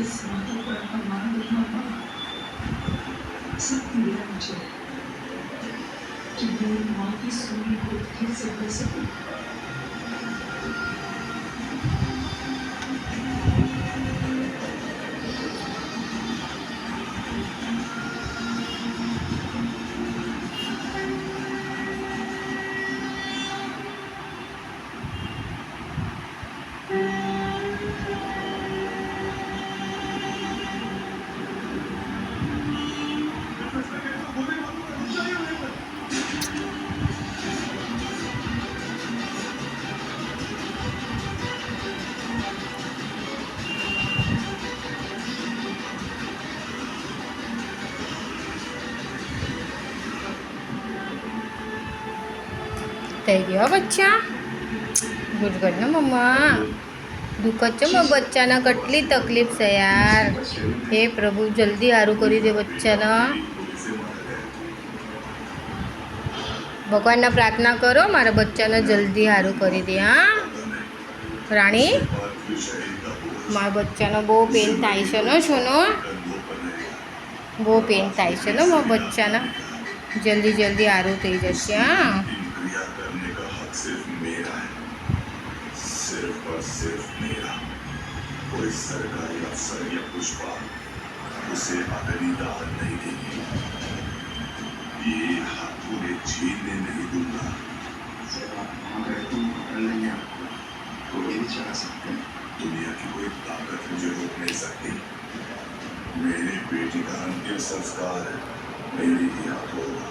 इस माता पर हमारा लिखना पड़ा। शक्ति दिया मुझे कि मेरी माँ की सूरी को फिर से भर सकूं। થઈ ગયો બચ્ચા. ગુડ ગુડ ને મમ્મા. દુઃખ જ છે બચ્ચાને, કેટલી તકલીફ છે યાર. હે પ્રભુ, જલ્દી સારું કરી દે બચ્ચાને. ભગવાનને પ્રાર્થના કરો મારા બચ્ચાને જલ્દી સારું કરી દે. હા રાણી, મારા બચ્ચાનો બહુ પેન થાય છે ને સોનો, બહુ પેન થાય છે ને મારા બચ્ચાને. જલ્દી જલ્દી સારું થઈ જશે. હા सिर्फ मेरा है, सिर्फ और सिर्फ मेरा। कोई सरकारी अफसर या पुष्पा उसे अपनी दाद नहीं देगी। ये हाथ पूरे छीनने नहीं दूंगा। अगर तुम पकड़ लेंगे आपको तो ये भी चला सकते हैं। दुनिया की कोई ताकत मुझे रोक नहीं सकती। मेरी बेटी का अंतिम संस्कार मेरी ही हाथ होगा।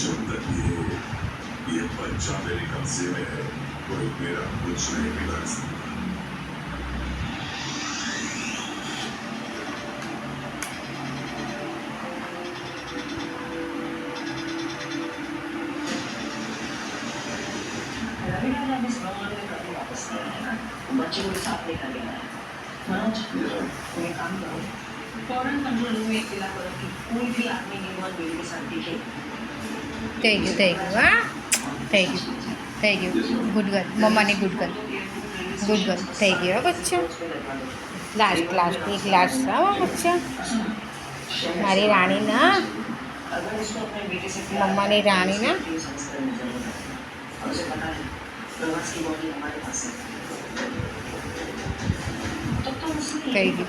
जब तक ये बच्चा मेरे कब्जे में है, कोई मेरा कुछ नहीं बिगाड़ सकता। बच्चे को साथ लेकर गया है। मनोज, तुम एक काम करो, फौरन कंट्रोल रूम में इत्तला करो कि कोई भी आदमी निर्मल बेटी के साथ दिखे। થઈ ગયું. હા થઈ ગયું. ગુડ ગર્લ, મમ્માની ગુડ ગર્લ, ગુડ ગર્લ. થઈ ગયો બચ્ચા. લાસ્ટ એક લાસ્ટ. હા બચ્ચા, મારી રાણીના, મમ્માની રાણીના. થઈ ગયું.